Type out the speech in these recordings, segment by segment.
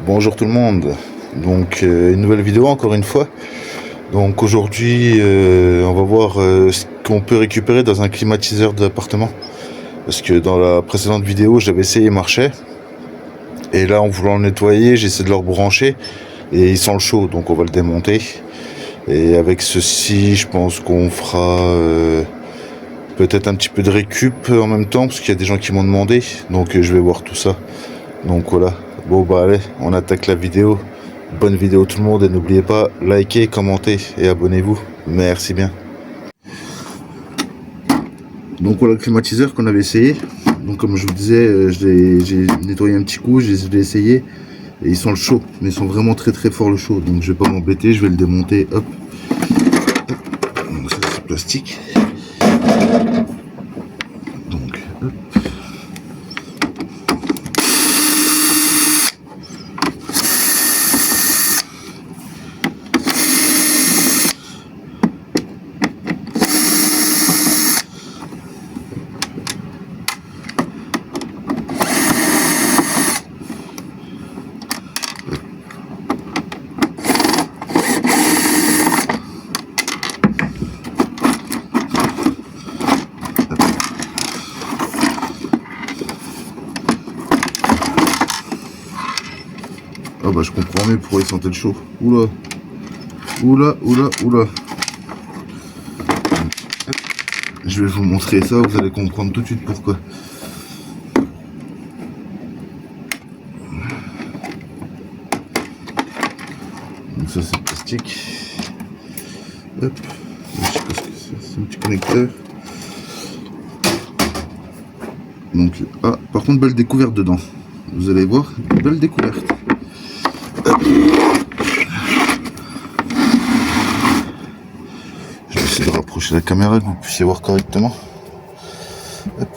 Bonjour tout le monde, donc une nouvelle vidéo encore une fois. Donc aujourd'hui on va voir ce qu'on peut récupérer dans un climatiseur d'appartement. Parce que dans la précédente vidéo j'avais essayé, il marchait. Et là en voulant le nettoyer j'ai essayé de le rebrancher et il sent le chaud, donc on va le démonter. Et avec ceci je pense qu'on fera peut-être un petit peu de récup en même temps, parce qu'il y a des gens qui m'ont demandé. Donc je vais voir tout ça. Donc voilà, bon bah allez, on attaque la vidéo. Bonne vidéo tout le monde et n'oubliez pas, likez, commentez et abonnez-vous. Merci bien. Donc voilà le climatiseur qu'on avait essayé. Donc comme je vous disais, j'ai nettoyé un petit coup, je l'ai essayé. Et ils sont le chaud, mais ils sont vraiment très très fort le chaud. Donc je vais pas m'embêter, je vais le démonter. Hop. Donc ça c'est plastique. Donc hop. Ah bah je comprends mieux pourquoi il sentait le chaud. Oula. Oula, oula, oula. Je vais vous montrer ça, vous allez comprendre tout de suite pourquoi. Donc ça c'est plastique. Hop. Je sais pas ce que c'est un petit connecteur. Donc, ah, par contre, belle découverte dedans. Vous allez voir, belle découverte. Hop. Je vais essayer de rapprocher la caméra, que vous puissiez voir correctement. Hop.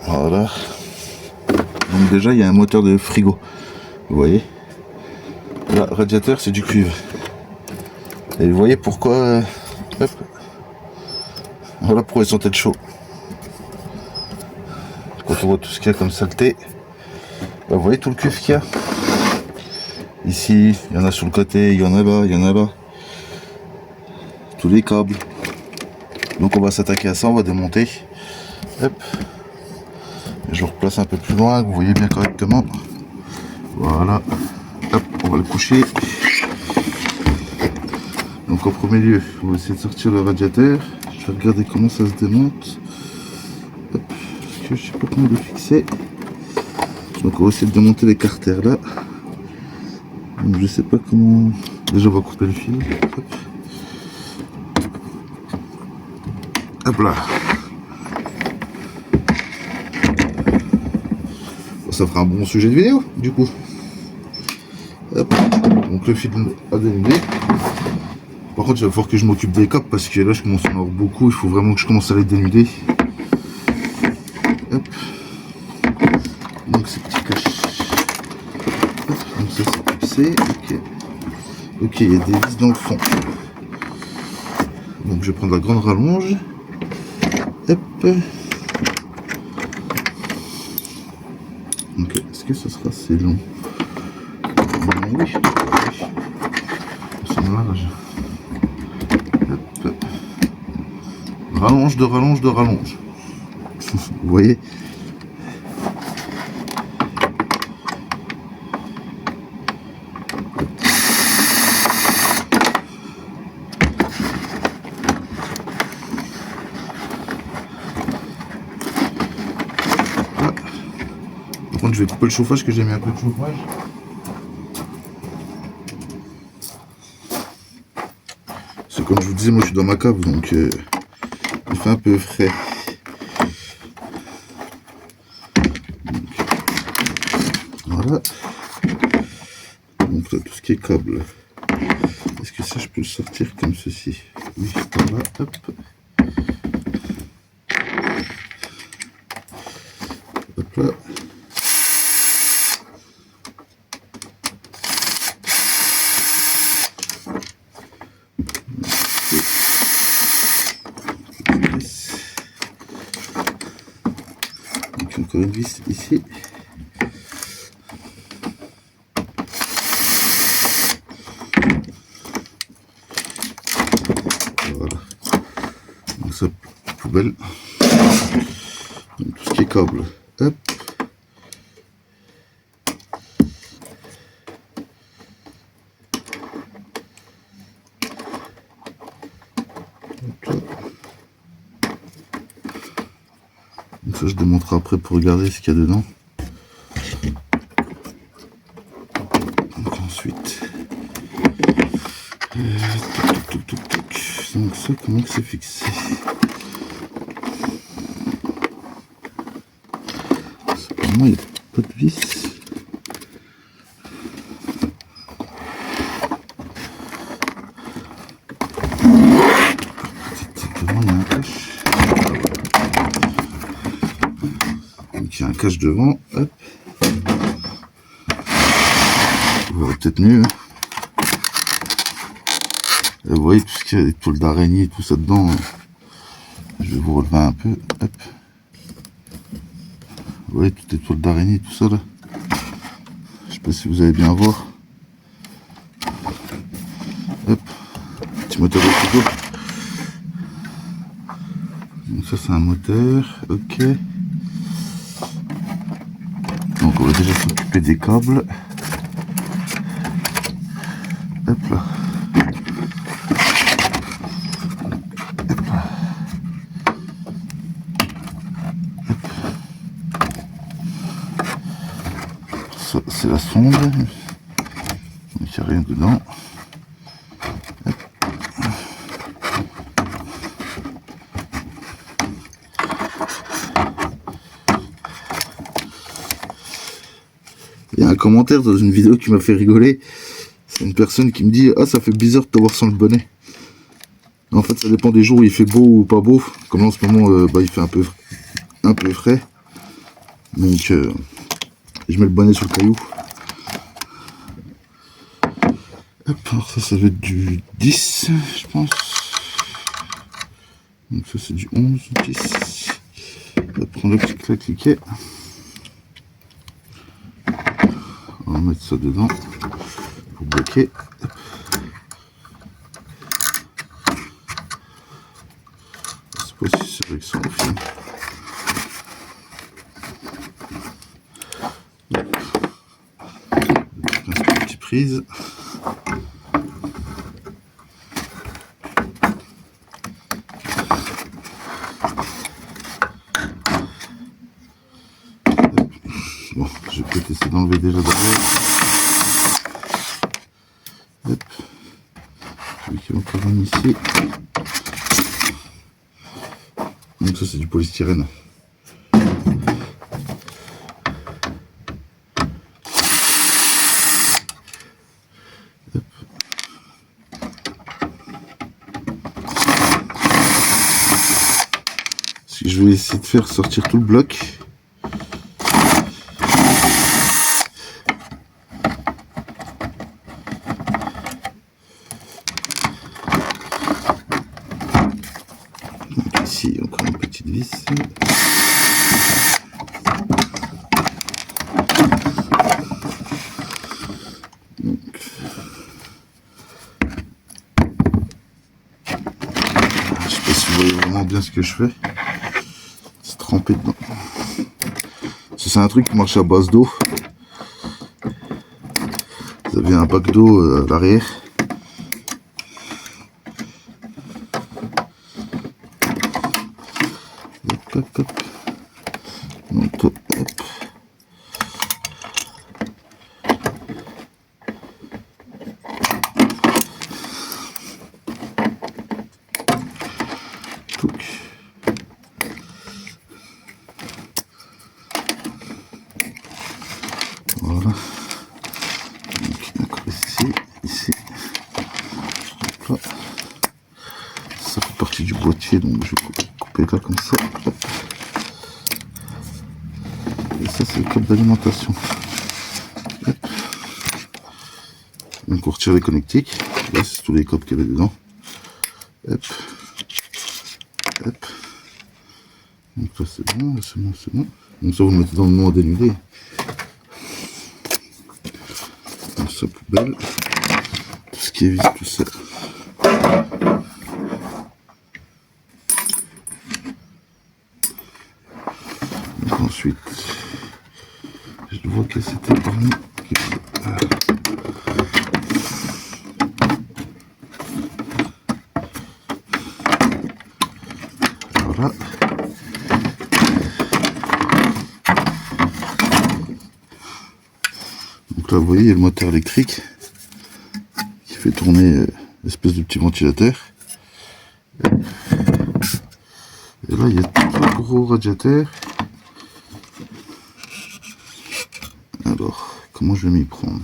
Voilà. Donc déjà, il y a un moteur de frigo. Vous voyez. Là, radiateur, c'est du cuivre. Et vous voyez pourquoi... hop. Voilà pourquoi ils sont tête chaud. Quand on voit tout ce qu'il y a comme saleté, bah vous voyez tout le cuivre qu'il y a. Ici, il y en a sur le côté, il y en a là, il y en a là. Tous les câbles. Donc on va s'attaquer à ça, on va démonter. Hop. Je le replace un peu plus loin, que vous voyez bien correctement. Voilà. Hop, on va le coucher. Donc en premier lieu, on va essayer de sortir le radiateur. Je vais regarder comment ça se démonte. Hop, parce que je sais pas comment le fixer. Donc on va essayer de démonter les carters là. Donc je sais pas comment. Déjà on va couper le fil. Hop, hop là. Bon, ça fera un bon sujet de vidéo du coup. Hop. Donc le fil à dénuder. Par contre, il va falloir que je m'occupe des câbles parce que là, je commence à en avoir beaucoup. Il faut vraiment que je commence à les dénuder. Hop. Donc, ces petits caches. Hop. Donc, ça, c'est fixé. Ok. Ok, il y a des vis dans le fond. Donc, je vais prendre la grande rallonge. Hop. Ok, est-ce que ce sera assez long? Oui. C'est large. Rallonge de rallonge de rallonge. Vous voyez? Ah. Par contre, je vais couper le chauffage, que j'ai mis un peu de chauffage. C'est comme je vous disais, moi je suis dans ma cave, donc il fait un peu frais. Voilà. Donc là, tout ce qui est câble. Est-ce que ça, je peux le sortir comme ceci? Oui, voilà, hop. Hop là. Donc encore une vis ici. Voilà. Donc ça, poubelle. Donc tout ce qui est câble. Hop. Donc ça je démonterai après pour regarder ce qu'il y a dedans. Donc ensuite, donc ça comment que c'est fixé? Apparemment il n'y a pas de vis. Simplement il y a un cache. Donc il y a un cache devant. Hop. Vous verrez peut-être mieux. Et vous voyez tout ce qu'il y a, des tôles d'araignée, tout ça dedans. Je vais vous relever un peu. Hop. Vous voyez toutes les toiles d'araignée, tout ça là. Je sais pas si vous allez bien voir. Hop. Petit moteur de frigo. Donc ça c'est un moteur. Ok. Donc on va déjà s'occuper des câbles. Hop là. C'est la sonde, donc il n'y a rien dedans. Il y a un commentaire dans une vidéo qui m'a fait rigoler. C'est une personne qui me dit « Ah, ça fait bizarre de t'avoir sans le bonnet. » En fait, ça dépend des jours où il fait beau ou pas beau. Comme là, en ce moment, il fait un peu frais. Donc, je mets le bonnet sur le caillou. Hop, alors ça va être du 10, je pense. Donc ça, c'est du 11, 10. On va prendre le petit cliquet. On va mettre ça dedans pour bloquer. Je sais pas si c'est avec ça au final. Une petite prise. Bon, je vais peut-être essayer d'enlever déjà derrière. Hop. Je vais qu'il y a encore un ici. Donc ça c'est du polystyrène. Hop. Si je vais essayer de faire sortir tout le bloc. Ici, encore une petite vis. Donc, je sais pas si vous voyez vraiment bien ce que je fais. C'est trempé dedans. C'est un truc qui marche à base d'eau. Vous avez un bac d'eau à l'arrière. Hop, hop, hop. Donc, hop. Voilà. Donc, d'accord, ici. Là. Ça fait partie du boîtier, donc je vais couper là comme ça. Hop. Et ça, c'est le câble d'alimentation. Donc on retire les connectiques. Là, c'est tous les câbles qu'il y avait dedans. Hop. Hop. Donc là, c'est bon, là c'est bon, c'est bon. Donc ça vous le mettez dans le noix dénudé. Dans sa poubelle. Tout ce qui est vis, tout ça. Donc ensuite, je vois que c'était parmi. Voilà. Donc là vous voyez il y a le moteur électrique qui fait tourner l'espèce de petit ventilateur. Et là il y a trois gros radiateurs. Alors comment je vais m'y prendre?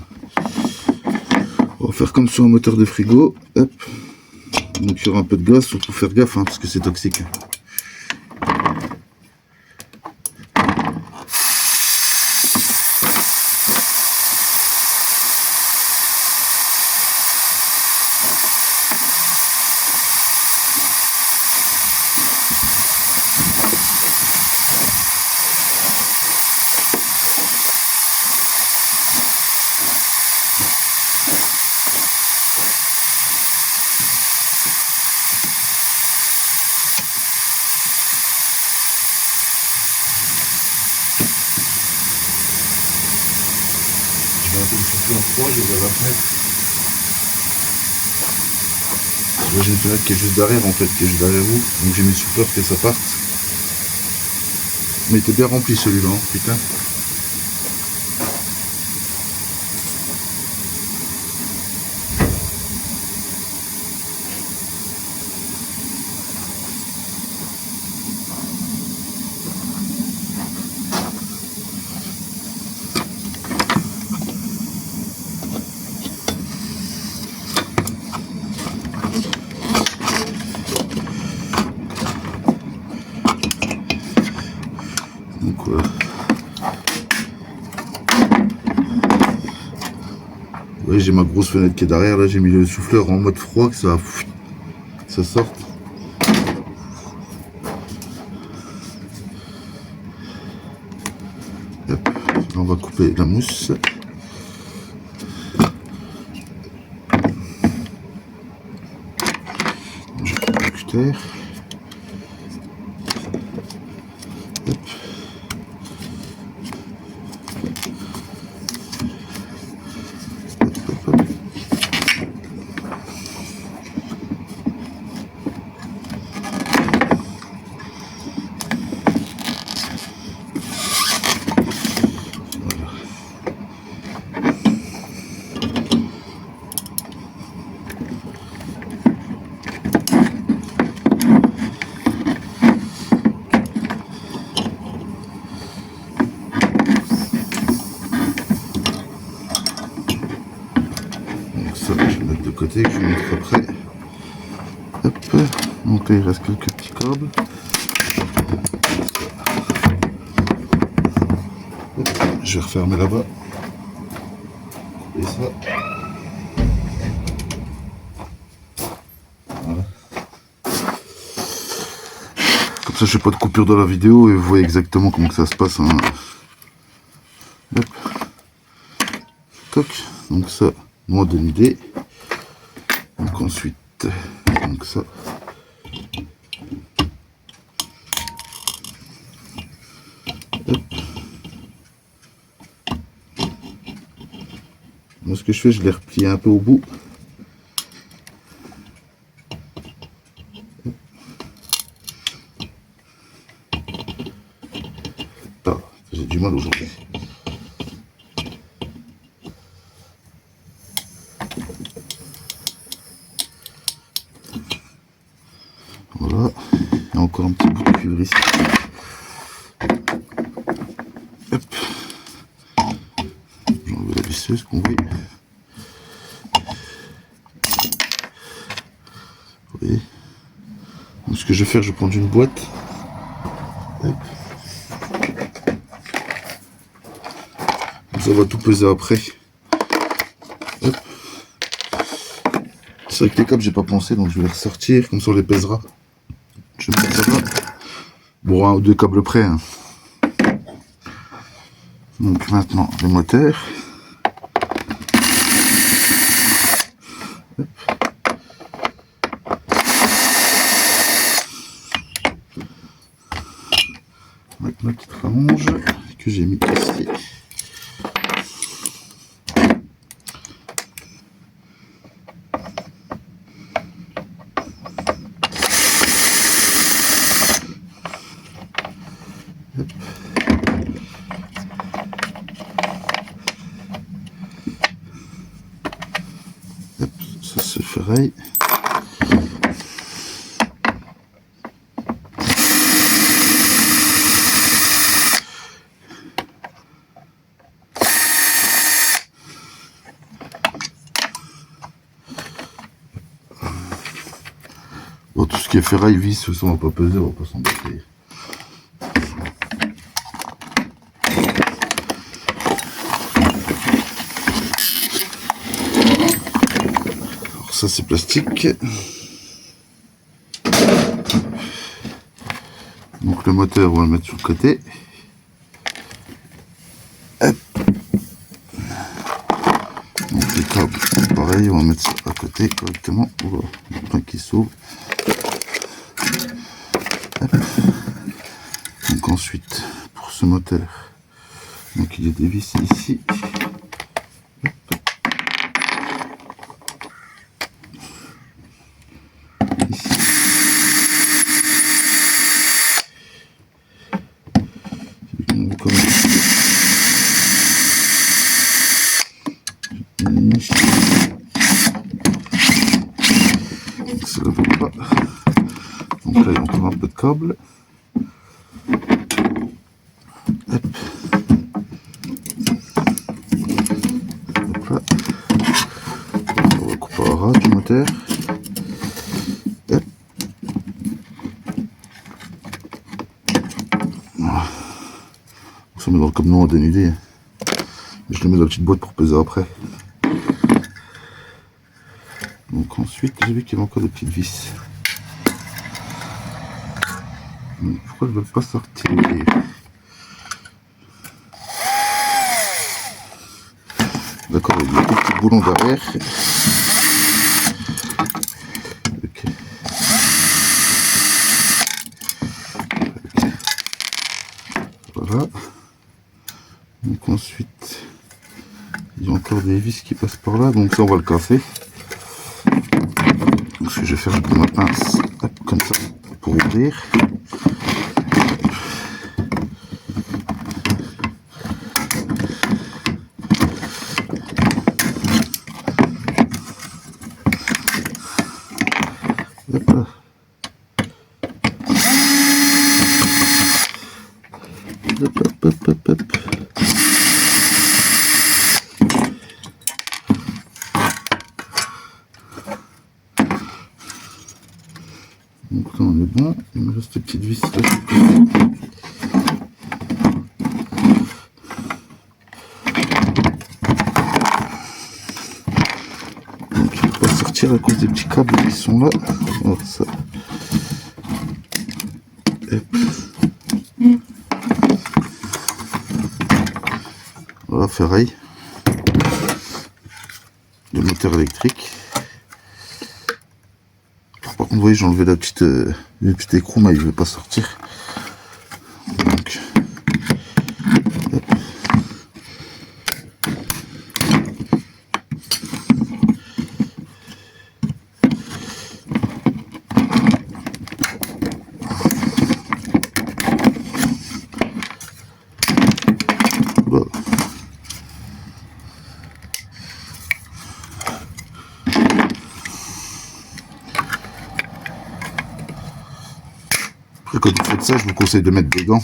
On va faire comme sur un moteur de frigo. Hop. Donc il y aura un peu de gaz, surtout faire gaffe hein, parce que c'est toxique. Je vais un peu le souffler en froid, je vais la fenêtre. Là j'ai une fenêtre qui est juste derrière en fait, qui est juste derrière vous. Donc j'ai mis le souffleur que ça parte. Mais il était bien rempli celui-là, hein, putain. Donc voilà. Ouais, j'ai ma grosse fenêtre qui est derrière, là j'ai mis le souffleur en mode froid que ça sorte. Hop. Là, on va couper la mousse. Je coupe le cutter. Hop. Ça, je vais mettre de côté, que je vais mettre après. Hop. Donc là, il reste quelques petits câbles. Hop. Je vais refermer là-bas. Et ça. Voilà. Comme ça, je fais pas de coupure dans la vidéo et vous voyez exactement comment que ça se passe. Hein. Hop. Toc. Donc ça. Moi de l'idée. Donc ensuite, donc ça. Hop. Moi ce que je fais, je les replie un peu au bout. Ah, j'ai du mal aujourd'hui. Voilà, il y a encore un petit bout de cuivre ici. Hop. J'enlève la visseuse qu'on voit. Vous voyez. Donc, ce que je vais faire, je vais prendre une boîte. Hop. Ça va tout peser après. Hop. C'est vrai que les câbles, j'ai pas pensé, donc je vais les ressortir, comme ça on les pèsera. Je vais mettre ça là. Bon, un ou deux câbles près. Hein. Donc maintenant, le moteur. Hop. Avec ma petite rallonge que j'ai mis ici. Hop, ça se ferraille. Bon, tout ce qui est ferraille, vis, ça on va pas peser, on va pas s'embêter. Alors ça c'est plastique. Donc le moteur, on va le mettre sur le côté. Hop. Donc les câbles, pareil, on va mettre ça à côté correctement. Voilà, le point qui s'ouvre. Donc ensuite, pour ce moteur, donc il y a des vis ici. Ici. Ça ne va pas. Donc là, il y a encore un peu de câble. Hop. Hop là. On va couper à ras du moteur. Hop. Voilà. On se met dans le câble noir dénudé. Je le mets dans la petite boîte pour peser après. Donc ensuite, j'ai vu qu'il y avait encore des petites vis. Donc, pourquoi je ne veux pas sortir? D'accord, il y a des petits boulons derrière. Ok. Voilà. Donc ensuite, il y a encore des vis qui passent par là, donc ça on va le casser. Donc ce que je vais faire, je prends ma pince, hop, comme ça, pour ouvrir. Hop là. Hop, hop, hop, hop, hop. Donc là on est bon, il me reste une petite vis là. Donc il ne peut pas sortir à cause des petits câbles qui sont là. Alors ça. Hop. Voilà, ferraille. Le moteur électrique. Par contre, vous voyez, j'ai enlevé le petit écrou, mais il ne veut pas sortir. Donc, hop. Voilà. Après, quand vous faites ça, je vous conseille de mettre des gants.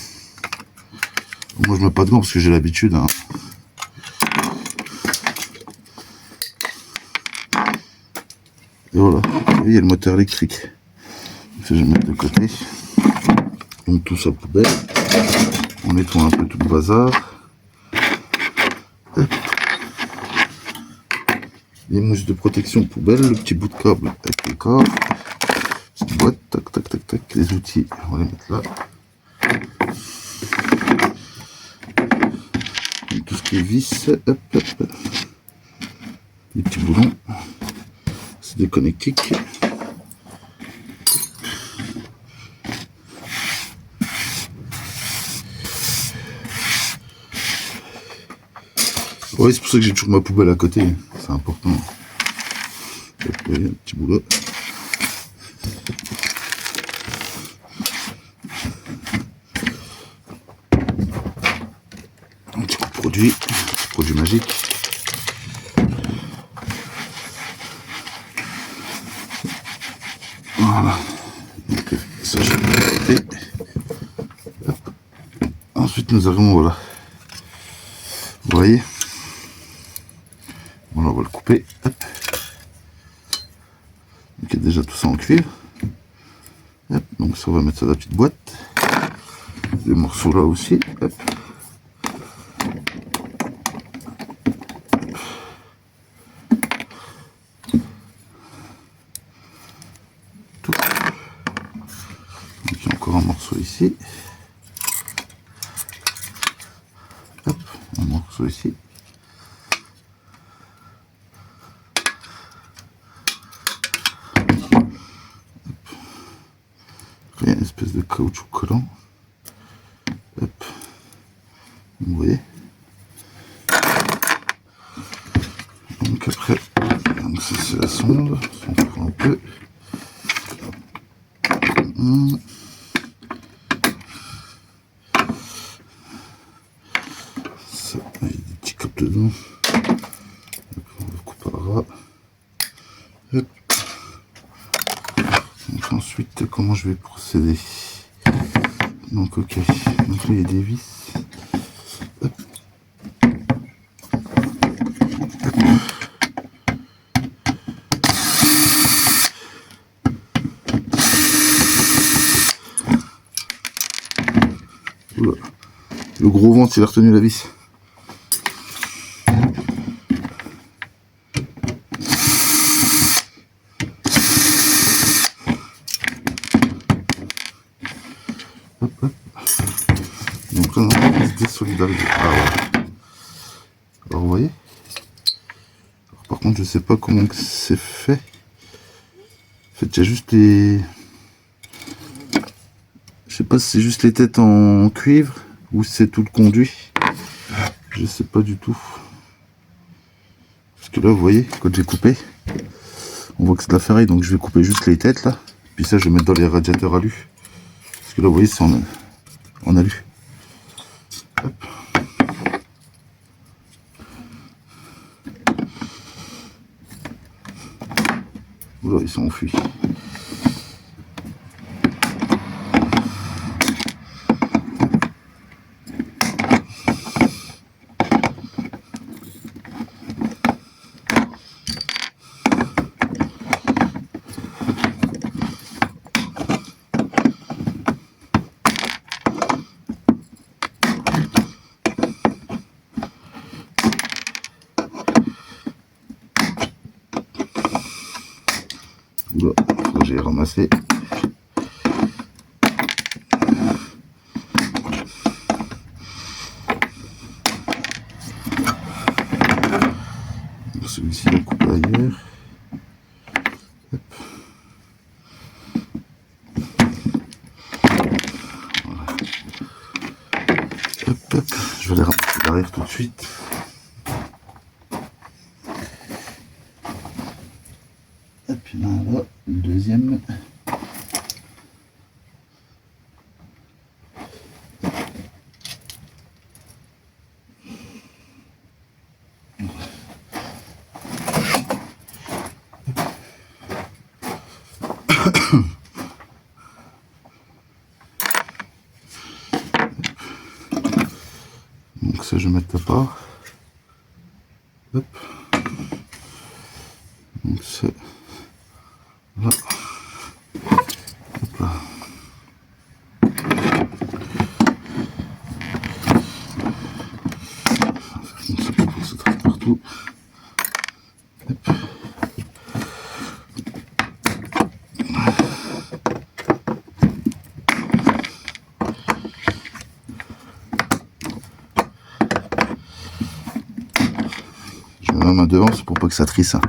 Moi, je mets pas de gants parce que j'ai l'habitude. Hein. Et voilà, vous voyez, il y a le moteur électrique. Ça, je vais mettre de côté. Donc, tout ça poubelle. On nettoie un peu tout le bazar. Hop. Les mousses de protection poubelle, le petit bout de câble avec le corps. Petite boîte, tac, tac, tac, tac. Les outils, on va les mettre là. les vis, hop, hop. Les petits boulons, c'est des connectiques. Ouais, c'est pour ça que j'ai toujours ma poubelle à côté, c'est important. Hop, un petit boulot. Un petit coup de produit magique. Voilà. Donc, ça, je vais arrêter. Ensuite, nous arrivons, voilà. Vous voyez? Voilà, on va le couper. Hop. Donc, il y a déjà tout ça en cuivre. Hop. Donc, ça, on va mettre ça dans la petite boîte. Les morceaux là aussi. Hop. Tout. Donc, il y a encore un morceau ici. Hop. Un morceau ici. Il y a une espèce de caoutchouc collant. Hop. Vous voyez. Donc après, donc ça c'est la sonde. On prend un peu. Ça, il y a des petits câbles dedans. Hop, on le coupe à ras. Hop. Donc ensuite, comment je vais procéder? Donc ok, donc là il y a des vis. Hop. Oula. Le gros ventre il a retenu la vis. Hop, hop. Donc là on va se désolidariser. Ah ouais. Alors vous voyez. Alors, par contre je sais pas comment c'est fait. En fait il y a juste les... Je sais pas si c'est juste les têtes en cuivre ou si c'est tout le conduit. Je sais pas du tout. Parce que là vous voyez, quand j'ai coupé, on voit que c'est de la ferraille, donc je vais couper juste les têtes là. Puis ça je vais mettre dans les radiateurs alu. Parce que là vous voyez c'est en alu. Hop. Oula, ils sont enfuis. Oula, faut que j'aille ramasser. Celui-ci va couper ailleurs. Hop. Voilà. Hop, hop. Je vais les ramasser derrière tout de suite. Et puis là, on va le deuxième. Donc ça je vais mettre à part. Hop. Donc ça là. Hop là. Donc ça pour que ça trace partout. Hop. ma main devant, c'est pour pas que ça trisse. Hein.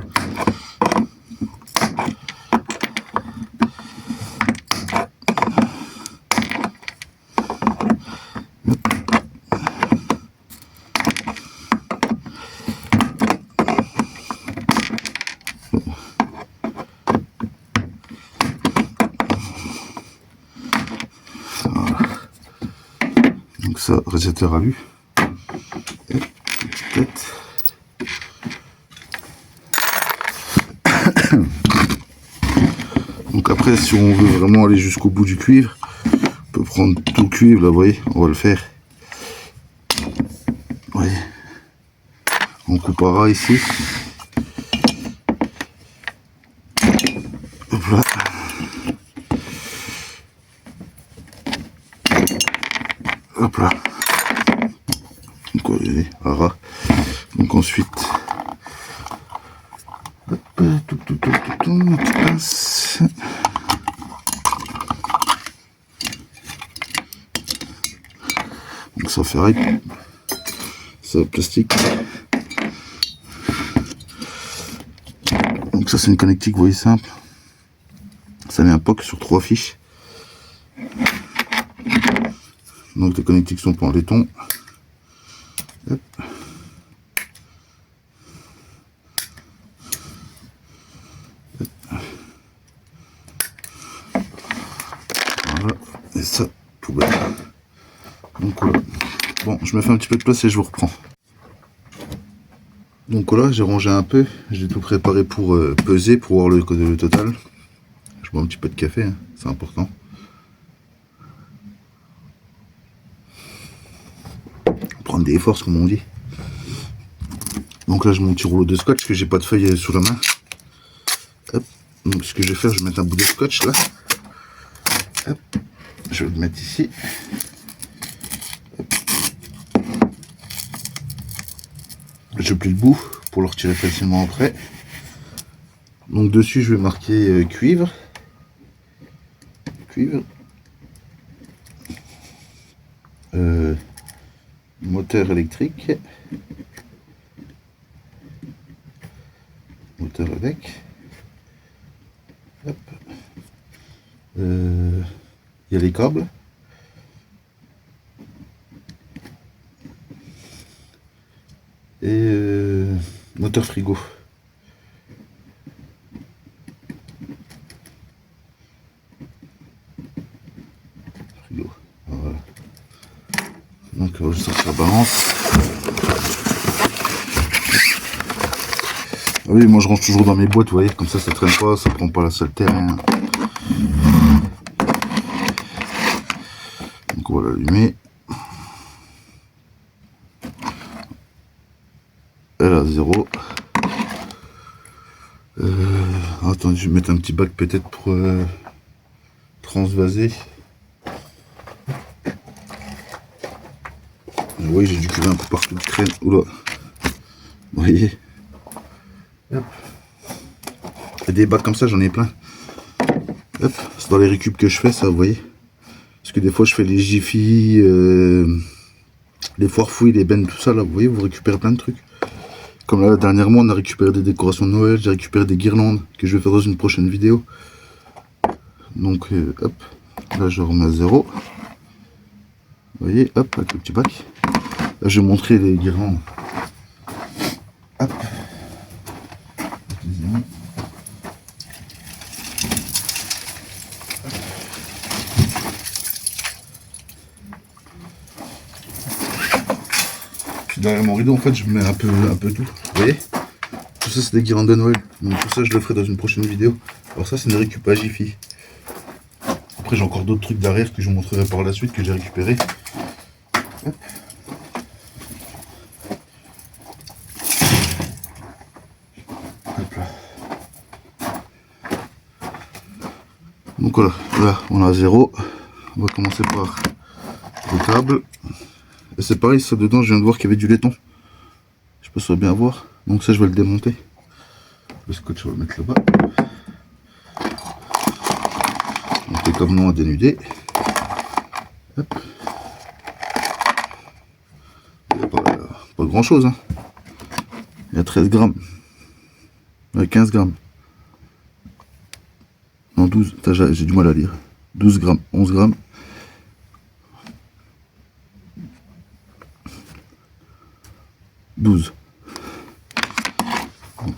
Donc ça, récepteur à vue. Peut-être. Donc après, si on veut vraiment aller jusqu'au bout du cuivre, on peut prendre tout le cuivre, là, vous voyez, on va le faire. Vous voyez, on coupera ici. Hop là. Hop là. Donc, voilà. Donc ensuite, hop, tout, petite pince. Donc ça ferraille, ça plastique. Donc ça c'est une connectique, vous voyez, simple. Ça met un POC sur 3 fiches. Donc les connectiques sont pas en laiton. Hop. Voilà, et ça, poubelle. Donc voilà. Bon, je me fais un petit peu de place et je vous reprends. Donc voilà, j'ai rangé un peu, j'ai tout préparé pour peser, pour voir le total. Je bois un petit peu de café, hein, c'est important. Prendre des forces comme on dit. Donc là j'ai mon petit rouleau de scotch que j'ai pas de feuille sous la main. Hop. Donc ce que je vais faire, je vais mettre un bout de scotch là. Hop. Je vais le mettre ici. Hop. Je plie le bout pour le retirer facilement après. Donc dessus je vais marquer cuivre. Cuivre. Moteur électrique. Moteur avec. Hop. Il y a les câbles. Et moteur frigo. Frigo. Voilà. Donc on va juste sortir la balance. Ah oui, moi je range toujours dans mes boîtes, vous voyez, comme ça traîne pas, ça prend pas la saleté, rien. Donc on va l'allumer. Elle a 0. Attendez, je vais mettre un petit bac peut-être pour transvaser. Vous voyez, j'ai du cuivre un peu partout de traîne. Oula. Vous voyez. Hop. Et des bacs comme ça, j'en ai plein. Hop. C'est dans les récup que je fais, ça, vous voyez. Parce que des fois, je fais les Jiffy, les foires fouilles, les bennes, tout ça, là, vous voyez, vous récupérez plein de trucs. Comme là, dernièrement, on a récupéré des décorations de Noël, j'ai récupéré des guirlandes que je vais faire dans une prochaine vidéo. Donc, hop, là, je remets à 0. Vous voyez, hop, avec le petit bac. Là, je vais montrer les guirlandes. Hop. Puis derrière mon rideau, en fait, je mets un peu tout. Vous voyez? Tout ça, c'est des guirlandes de Noël. Donc tout ça, je le ferai dans une prochaine vidéo. Alors ça, c'est une récup à Jiffy. Après, j'ai encore d'autres trucs derrière que je vous montrerai par la suite, que j'ai récupéré. Hop. Hop là. Donc voilà, là, on a 0. On va commencer par le câble. Et c'est pareil, ça dedans, je viens de voir qu'il y avait du laiton. Je sais pas si ça va bien voir. Donc ça, je vais le démonter. Le scotch, on va le mettre là-bas. Donc les câbles non à dénuder. Hop. Il n'y a pas grand chose. Hein. Il y a 13 grammes. 15 grammes. Non, 12. J'ai du mal à lire. 12 grammes, 11 grammes. Donc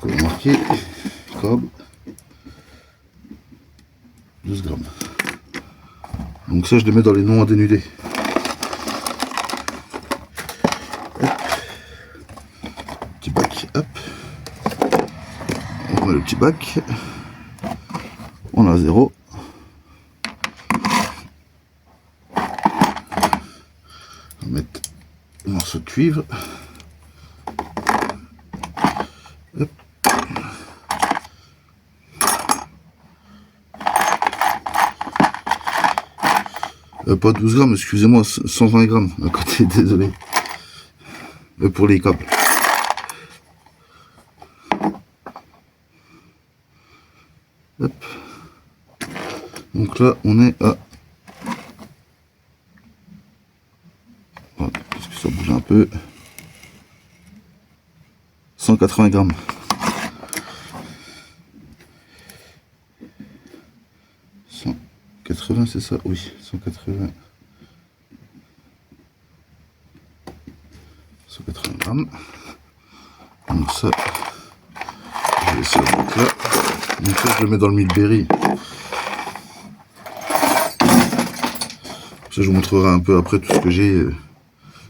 on va marquer Cobb 12 grammes. Donc ça je les mets dans les noms à dénuder. Petit bac, hop. On met le petit bac. On a 0. On va mettre un morceau de cuivre. Pas 12 grammes, excusez-moi, 120 grammes à côté, désolé. Pour les câbles. Hop. Donc là, on est à... Voilà, parce que ça bouge un peu. 180 grammes. C'est ça, oui, 180 grammes. Donc ça, je vais laisser là. Donc ça, je le mets dans le Milberry. Ça, je vous montrerai un peu après tout ce que j'ai.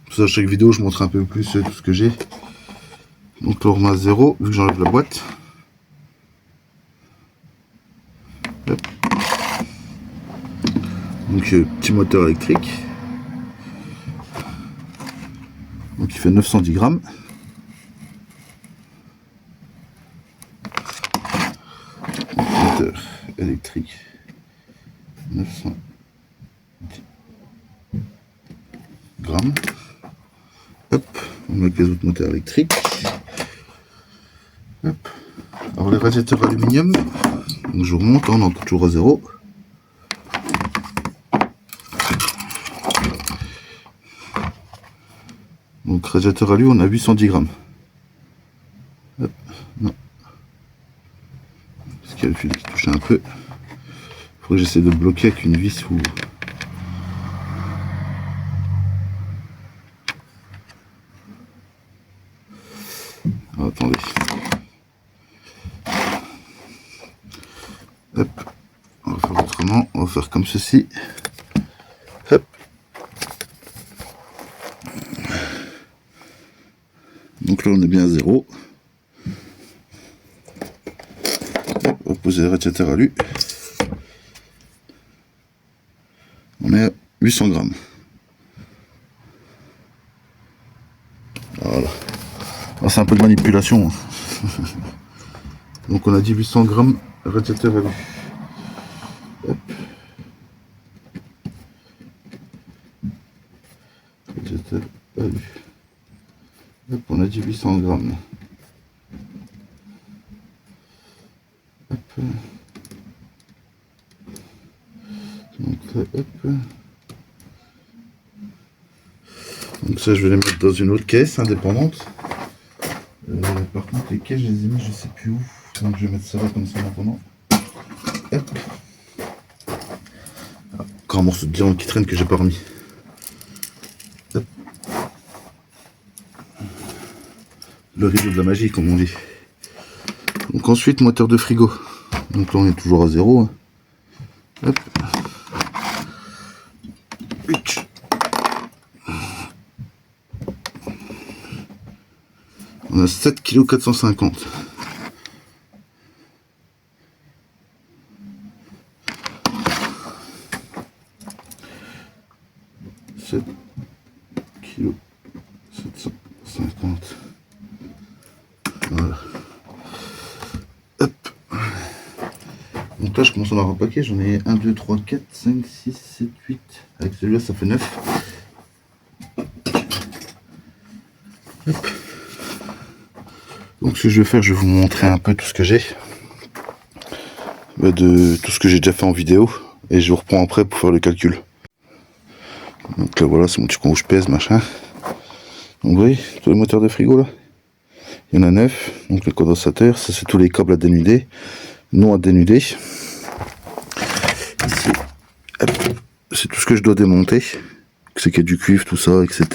Tout ça, chaque vidéo, je montre un peu plus tout ce que j'ai. Donc là, on remet à 0, vu que j'enlève la boîte. Hop. Donc petit moteur électrique, donc il fait 910 grammes. Moteur électrique 910 grammes. Hop, on met avec les autres moteurs électriques. Hop. Alors les radiateurs aluminium, donc je remonte, on est toujours à 0. Donc radiateur alu, on a 810 grammes. Hop, non. Parce qu'il y a le fil qui touche un peu. Il faudrait que j'essaie de bloquer avec une vis ou... Ah, attendez. Hop. On va faire autrement. On va faire comme ceci. Hop. Donc là on est bien à 0. On va poser le radiateur alu. On est à 800 grammes. Voilà. C'est un peu de manipulation. Donc on a dit 800 grammes radiateur alu. Hop. Radiateur alu. Hop, on a dit 800 grammes. Hop. Donc là, hop. Donc ça, je vais les mettre dans une autre caisse indépendante. Par contre, les caisses, je les ai mis, je sais plus où. Donc je vais mettre ça là comme ça maintenant. Hop. Ah, encore un morceau de diamant qui traîne que j'ai pas remis. Hop. Le rideau de la magie, comme on dit. Donc ensuite, moteur de frigo. Donc là, on est toujours à 0. Hein. Hop. On a 7,450 kg. Kg 750. Voilà. Hop. Donc là je commence à en avoir un paquet, j'en ai 1, 2, 3, 4, 5, 6, 7, 8. Avec celui-là ça fait 9. Hop. Donc ce que je vais faire, je vais vous montrer un peu tout ce que j'ai. De tout ce que j'ai déjà fait en vidéo. Et je vous reprends après pour faire le calcul. Donc là voilà, c'est mon petit con où je pèse, machin. Donc vous voyez, tous les moteurs de frigo là. Il y en a 9, donc le condensateur, ça c'est tous les câbles à dénuder, non à dénuder. Ici, c'est tout ce que je dois démonter, c'est qu'il y a du cuivre, tout ça, etc.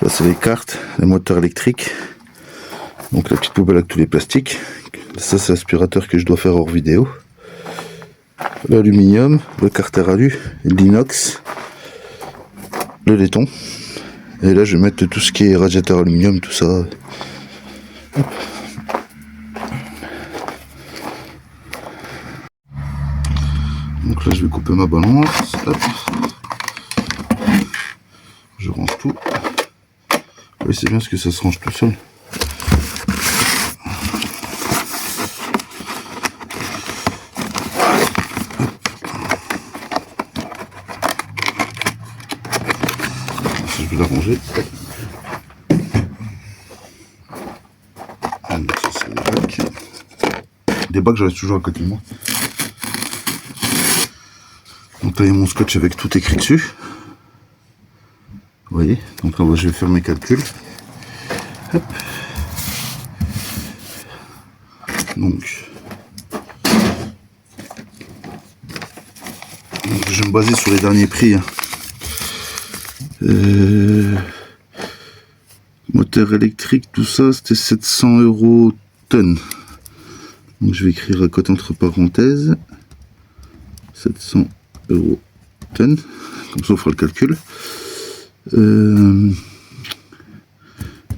Là c'est les cartes, les moteurs électriques, donc la petite poubelle avec tous les plastiques. Ça c'est l'aspirateur que je dois faire hors vidéo. L'aluminium, le carter alu, l'inox, le laiton. Et là je vais mettre tout ce qui est radiateur aluminium, tout ça. Donc là je vais couper ma balance. Hop. Je range tout. Oui, c'est bien parce que ça se range tout seul. Je vais la ranger. Donc ça c'est les bacs. Des bacs j'en ai toujours à côté de moi. Donc là il y a mon scotch avec tout écrit dessus. Vous voyez, donc là je vais faire mes calculs. Hop. Donc je vais me baser sur les derniers prix. Moteur électrique, tout ça, c'était 700 € tonne. Donc je vais écrire à côté entre parenthèses 700 € tonne. Comme ça on fera le calcul.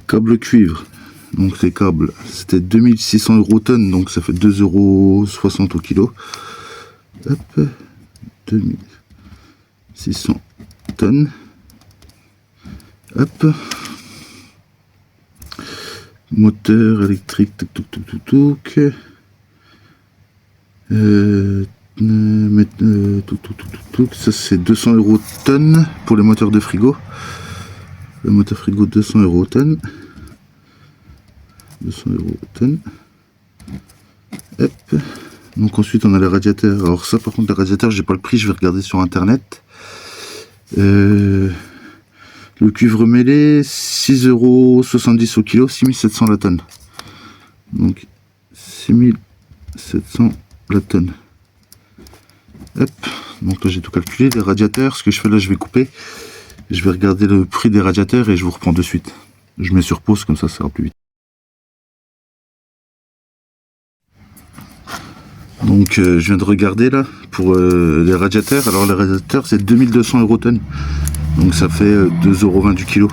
Câble cuivre. Donc les câbles, c'était 2600 € tonne, donc ça fait 2,60 € au kilo. Hop, 2600 tonnes. Hop. Moteur électrique, ça c'est 200 € tonne pour les moteurs de frigo. Le moteur frigo 200 € tonne. 200 € tonne. Hop. Donc ensuite on a les radiateurs. Alors ça par contre les radiateurs j'ai pas le prix, je vais regarder sur internet. Le cuivre mêlé 6,70 € au kilo, 6700 la tonne. Donc 6700 la tonne. Hop. Donc là j'ai tout calculé. Les radiateurs, ce que je fais là, je vais couper. Je vais regarder le prix des radiateurs et je vous reprends de suite. Je mets sur pause, comme ça ira plus vite. Donc je viens de regarder là pour les radiateurs. Alors les radiateurs c'est 2200 € tonne. Donc ça fait 2,20 € du kilo.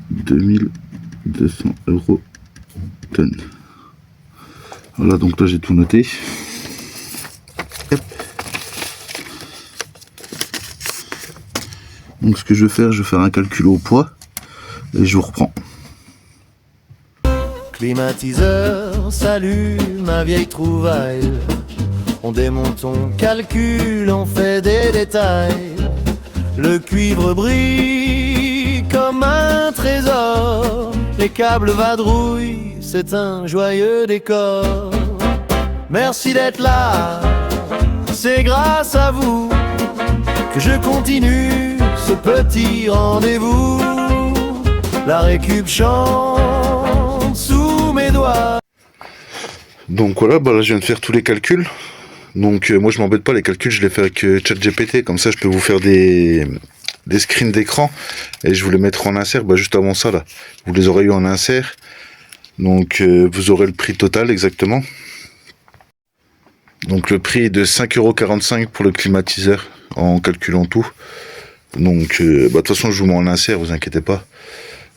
2200 € tonne. Voilà, donc là j'ai tout noté. Hop. Donc ce que je vais faire un calcul au poids et je vous reprends. Climatiseur, salut ma vieille trouvaille. On démonte, on calcule, on fait des détails. Le cuivre brille comme un trésor. Les câbles vadrouillent, c'est un joyeux décor. Merci d'être là, c'est grâce à vous que je continue ce petit rendez-vous. La récup chante sous mes doigts. Donc voilà, bah là je viens de faire tous les calculs. Donc moi je m'embête pas, les calculs je les fais avec ChatGPT, comme ça je peux vous faire des screens d'écran et je vous les mettrai en insert, bah juste avant ça là, vous les aurez eu en insert. Donc vous aurez le prix total exactement. Donc le prix est de 5,45 € pour le climatiseur en calculant tout. Donc de toute façon je vous mets en insert, vous inquiétez pas.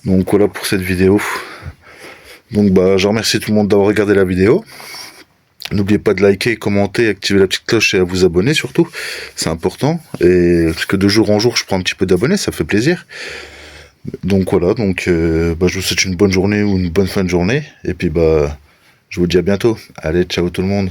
Donc voilà pour cette vidéo. Donc bah je remercie tout le monde d'avoir regardé la vidéo. N'oubliez pas de liker, commenter, activer la petite cloche et à vous abonner surtout, c'est important. Et parce que de jour en jour je prends un petit peu d'abonnés, ça fait plaisir. Donc voilà, donc je vous souhaite une bonne journée ou une bonne fin de journée. Et puis bah je vous dis à bientôt. Allez, ciao tout le monde.